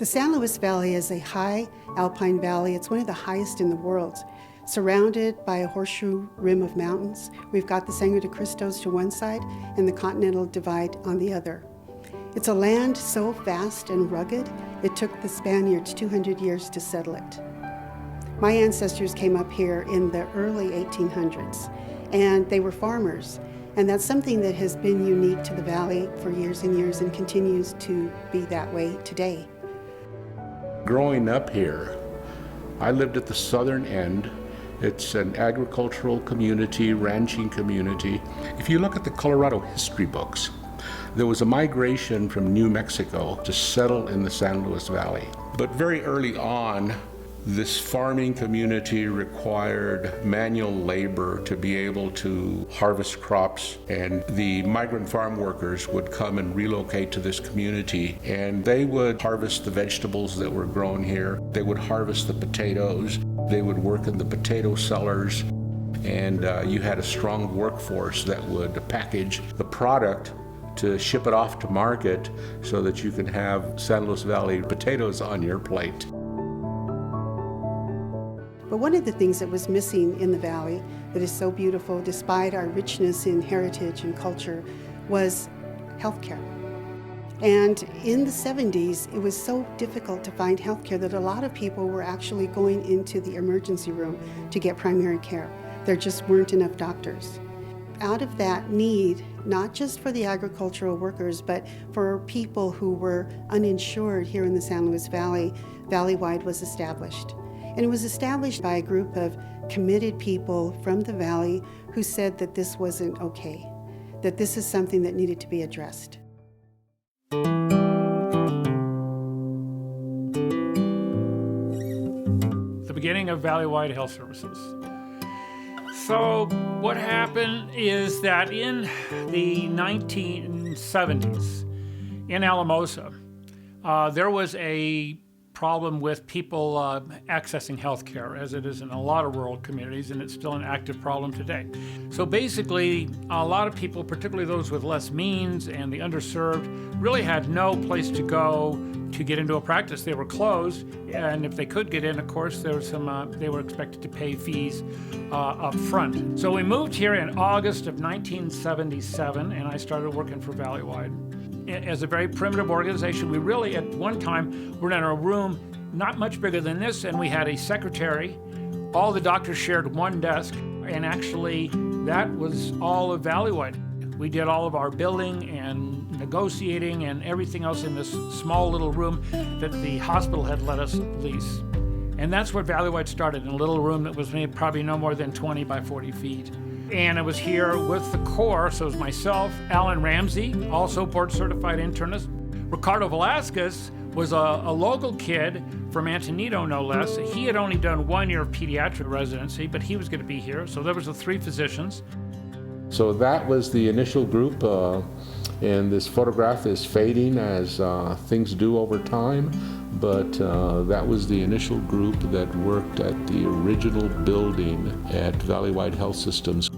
The San Luis Valley is a high alpine valley. It's one of the highest in the world. Surrounded by a horseshoe rim of mountains, we've got the Sangre de Cristos to one side and the Continental Divide on the other. It's a land so vast and rugged, it took the Spaniards 200 years to settle it. My ancestors came up here in the early 1800s, and they were farmers. And that's something that has been unique to the valley for years and years and continues to be that way today. Growing up here, I lived at the southern end. It's an agricultural community, ranching community. If you look at the Colorado history books, there was a migration from New Mexico to settle in the San Luis Valley. But very early on, this farming community required manual labor to be able to harvest crops, and the migrant farm workers would come and relocate to this community, and they would harvest the vegetables that were grown here. They would harvest the potatoes. They would work in the potato cellars, and you had a strong workforce that would package the product to ship it off to market so that you could have San Luis Valley potatoes on your plate. But one of the things that was missing in the valley that is so beautiful, despite our richness in heritage and culture, was healthcare. And in the 70s, it was so difficult to find healthcare that a lot of people were actually going into the emergency room to get primary care. There just weren't enough doctors. Out of that need, not just for the agricultural workers, but for people who were uninsured here in the San Luis Valley, Valley-wide was established. And it was established by a group of committed people from the valley who said that this wasn't okay, that this is something that needed to be addressed. The beginning of Valley-wide health services. So what happened is that in the 1970s in Alamosa, there was a problem with people accessing health care, as it is in a lot of rural communities, and it's still an active problem today. So basically, a lot of people, particularly those with less means and the underserved, really had no place to go to get into a practice. They were closed, and if they could get in, of course, there was they were expected to pay fees up front. So we moved here in August of 1977, and I started working for Valley-wide. As a very primitive organization, we really, at one time, were in a room not much bigger than this, and we had a secretary. All the doctors shared one desk, and actually, that was all of Valley-wide. We did all of our billing and negotiating and everything else in this small little room that the hospital had let us lease. And that's where Valley-wide started, in a little room that was probably no more than 20 by 40 feet. And I was here with the core, so it was myself, Alan Ramsey, also board-certified internist. Ricardo Velasquez was a local kid from Antonito, no less. He had only done 1 year of pediatric residency, but he was going to be here. So there was the 3 physicians. So that was the initial group, and this photograph is fading as things do over time, but that was the initial group that worked at the original building at Valley-wide Health Systems.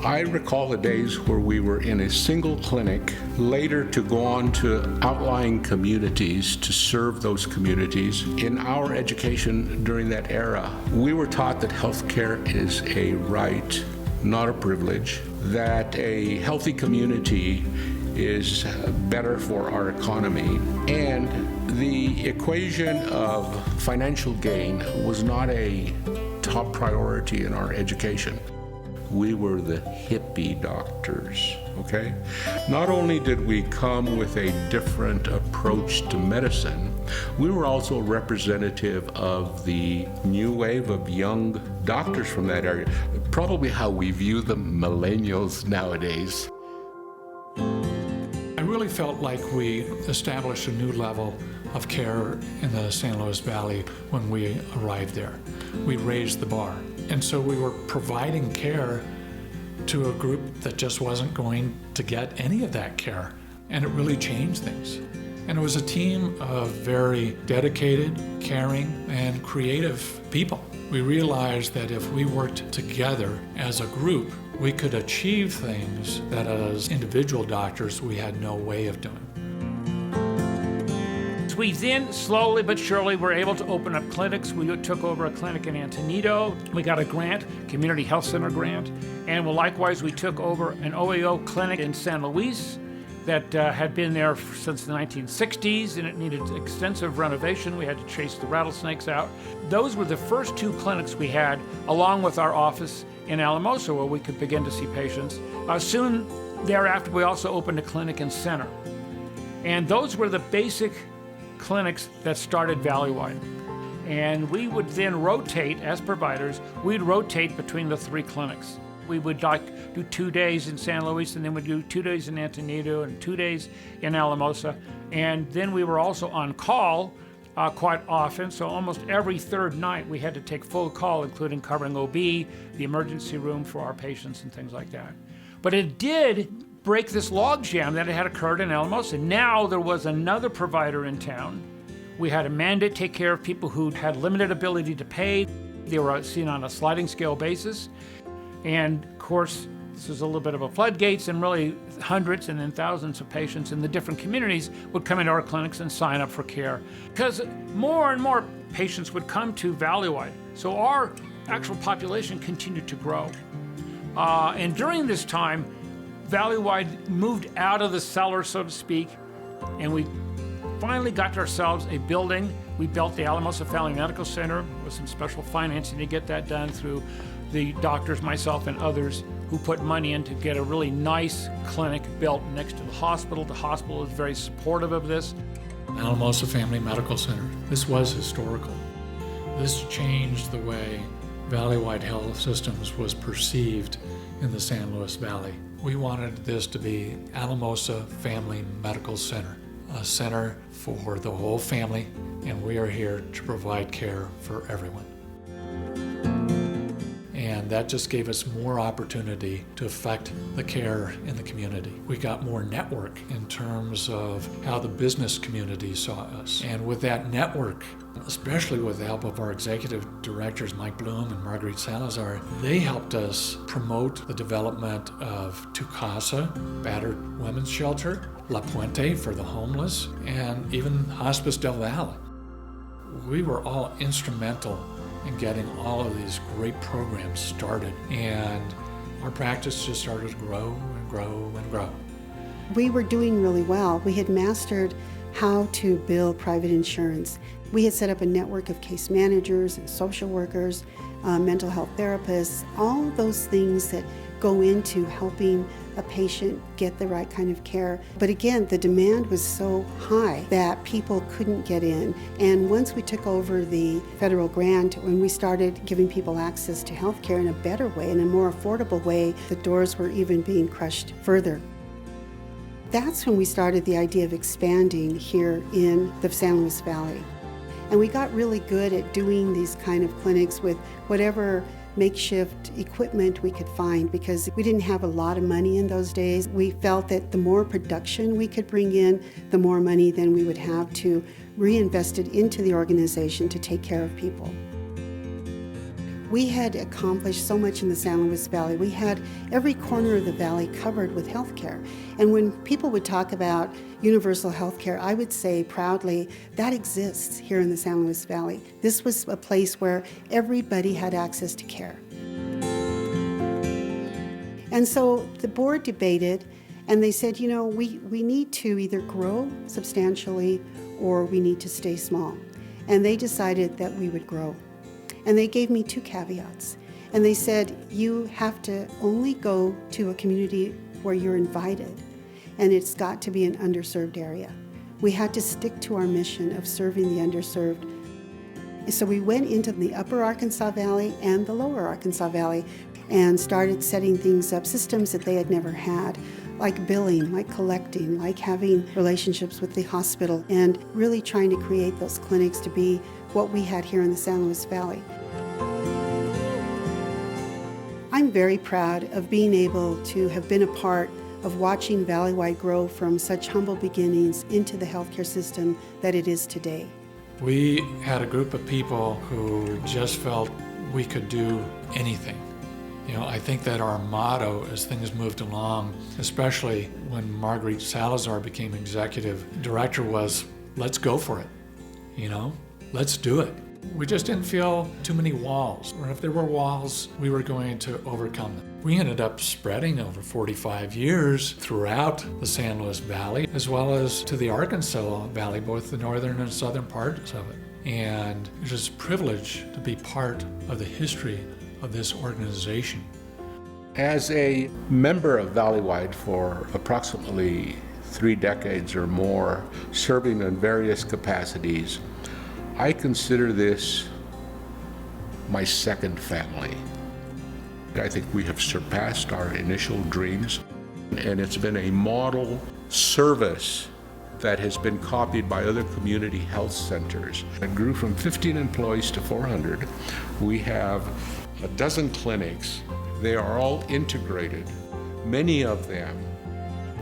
I recall the days where we were in a single clinic, later to go on to outlying communities to serve those communities. In our education during that era, we were taught that healthcare is a right, not a privilege, that a healthy community is better for our economy, and the equation of financial gain was not a top priority in our education. We were the hippie doctors, okay? Not only did we come with a different approach to medicine, we were also representative of the new wave of young doctors from that area, probably how we view the millennials nowadays. I really felt like we established a new level of care in the San Luis Valley when we arrived there. We raised the bar. And so we were providing care to a group that just wasn't going to get any of that care. And it really changed things. And it was a team of very dedicated, caring, and creative people. We realized that if we worked together as a group, we could achieve things that as individual doctors we had no way of doing. As we then slowly but surely were able to open up clinics, we took over a clinic in Antonito. We got a grant, Community Health Center grant, and likewise we took over an OAO clinic in San Luis that had been there since the 1960s, and it needed extensive renovation. We had to chase the rattlesnakes out. Those were the first 2 clinics we had, along with our office in Alamosa, where we could begin to see patients. Soon thereafter, we also opened a clinic in Center. And those were the basic clinics that started Valleywide. And we would then rotate, as providers, we'd rotate between the 3 clinics. We would do 2 days in San Luis, and then we'd do 2 days in Antonito and 2 days in Alamosa. And then we were also on call quite often, so almost every 3rd night we had to take full call, including covering OB, the emergency room for our patients and things like that. But it did break this logjam that had occurred in Alamosa. Now there was another provider in town. We had a mandate to take care of people who had limited ability to pay. They were seen on a sliding scale basis. And of course, this was a little bit of a floodgates, and really hundreds and then thousands of patients in the different communities would come into our clinics and sign up for care. Because more and more patients would come to Valleywide. So our actual population continued to grow. And during this time, Valleywide moved out of the cellar, so to speak, and we finally got ourselves a building. We built the Alamosa Family Medical Center with some special financing to get that done through the doctors, myself, and others who put money in to get a really nice clinic built next to the hospital. The hospital is very supportive of this. Alamosa Family Medical Center. This was historical. This changed the way Valleywide Health Systems was perceived in the San Luis Valley. We wanted this to be Alamosa Family Medical Center, a center for the whole family, and we are here to provide care for everyone. And that just gave us more opportunity to affect the care in the community. We got more network in terms of how the business community saw us. And with that network, especially with the help of our executive directors, Mike Bloom and Marguerite Salazar, they helped us promote the development of Tu Casa, battered women's shelter, La Puente for the homeless, and even Hospice del Valle. We were all instrumental in getting all of these great programs started, and our practice just started to grow and grow and grow. We were doing really well. We had mastered how to bill private insurance. We had set up a network of case managers and social workers, mental health therapists, all those things that go into helping a patient get the right kind of care. But again, the demand was so high that people couldn't get in. And once we took over the federal grant, when we started giving people access to health care in a better way, in a more affordable way, the doors were even being crushed further. That's when we started the idea of expanding here in the San Luis Valley. And we got really good at doing these kind of clinics with whatever makeshift equipment we could find, because we didn't have a lot of money in those days. We felt that the more production we could bring in, the more money then we would have to reinvest it into the organization to take care of people. We had accomplished so much in the San Luis Valley. We had every corner of the valley covered with healthcare. And when people would talk about universal healthcare, I would say proudly, that exists here in the San Luis Valley. This was a place where everybody had access to care. And so the board debated, and they said, you know, we need to either grow substantially or we need to stay small. And they decided that we would grow. And they gave me 2 caveats. And they said, you have to only go to a community where you're invited, and it's got to be an underserved area. We had to stick to our mission of serving the underserved. So we went into the upper Arkansas Valley and the lower Arkansas Valley and started setting things up, systems that they had never had, like billing, like collecting, like having relationships with the hospital, and really trying to create those clinics to be what we had here in the San Luis Valley. I'm very proud of being able to have been a part of watching Valleywide grow from such humble beginnings into the healthcare system that it is today. We had a group of people who just felt we could do anything. You know, I think that our motto as things moved along, especially when Marguerite Salazar became executive director, was let's go for it, let's do it. We just didn't feel too many walls, or if there were walls, we were going to overcome them. We ended up spreading over 45 years throughout the San Luis Valley, as well as to the Arkansas Valley, both the northern and southern parts of it. And it is a privilege to be part of the history of this organization. As a member of Valleywide for approximately 3 decades or more, serving in various capacities, I consider this my second family. I think we have surpassed our initial dreams, and it's been a model service that has been copied by other community health centers. It grew from 15 employees to 400. We have a dozen clinics. They are all integrated, many of them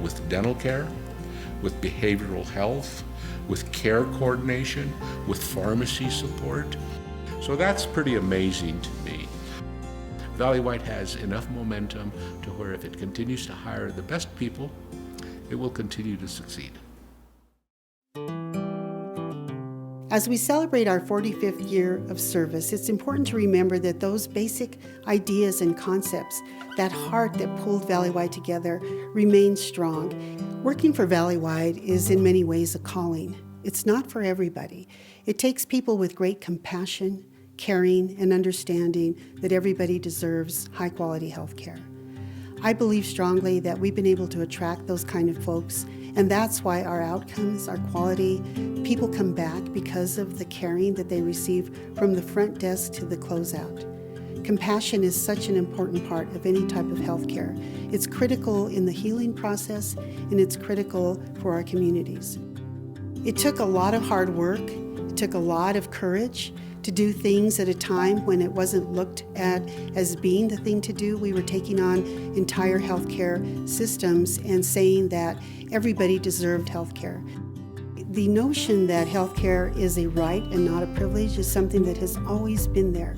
with dental care, with behavioral health, with care coordination, with pharmacy support. So that's pretty amazing to me. Valleywide has enough momentum to where if it continues to hire the best people, it will continue to succeed. As we celebrate our 45th year of service, it's important to remember that those basic ideas and concepts, that heart that pulled Valleywide together, remains strong. Working for Valleywide is in many ways a calling. It's not for everybody. It takes people with great compassion, caring, and understanding that everybody deserves high-quality health care. I believe strongly that we've been able to attract those kind of folks, and that's why our outcomes, our quality, people come back because of the caring that they receive from the front desk to the closeout. Compassion is such an important part of any type of health care. It's critical in the healing process, and it's critical for our communities. It took a lot of hard work, it took a lot of courage to do things at a time when it wasn't looked at as being the thing to do. We were taking on entire healthcare systems and saying that everybody deserved healthcare. The notion that healthcare is a right and not a privilege is something that has always been there.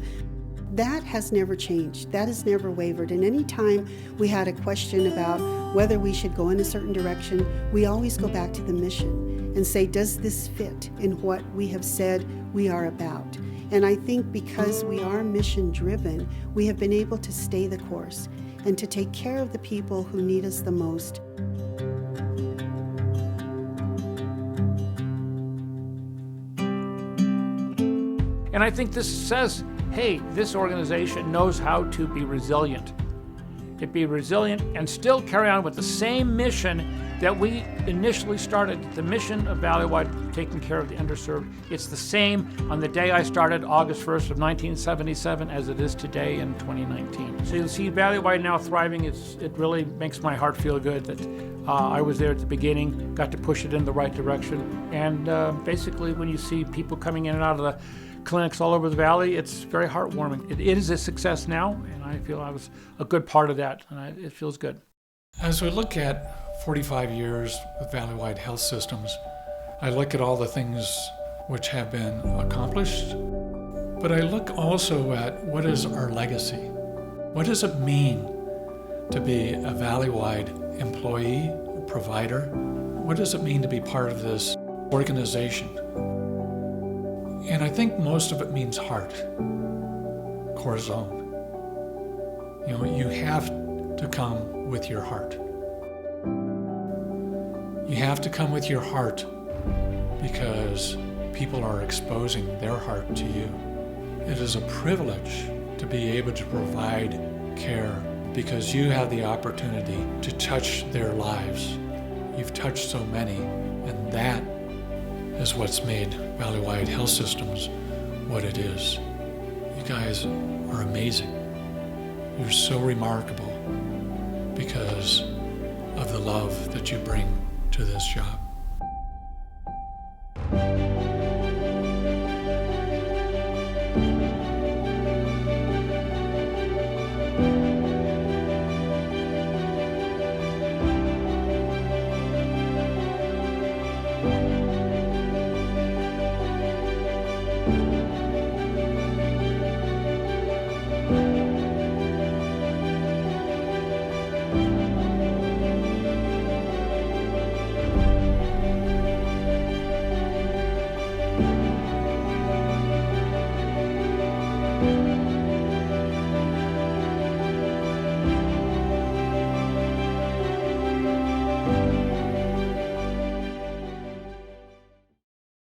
That has never changed. That has never wavered. And any time we had a question about whether we should go in a certain direction, we always go back to the mission and say, does this fit in what we have said we are about? And I think because we are mission-driven, we have been able to stay the course and to take care of the people who need us the most. And I think this says, hey, this organization knows how to be resilient. To be resilient and still carry on with the same mission that we initially started, the mission of Valleywide, taking care of the underserved. It's the same on the day I started, August 1st of 1977, as it is today in 2019. So you'll see Valleywide now thriving. It really makes my heart feel good that I was there at the beginning, got to push it in the right direction. And basically when you see people coming in and out of the clinics all over the valley, it's very heartwarming. It is a success now, and I feel I was a good part of that, and it feels good. As we look at 45 years with Valleywide Health Systems, I look at all the things which have been accomplished, but I look also at what is our legacy. What does it mean to be a Valleywide employee, provider? What does it mean to be part of this organization? And I think most of it means heart, corazon. You have to come with your heart. You have to come with your heart because people are exposing their heart to you. It is a privilege to be able to provide care because you have the opportunity to touch their lives. You've touched so many, and that is what's made Valleywide Health Systems what it is. You guys are amazing. You're so remarkable because of the love that you bring to this job.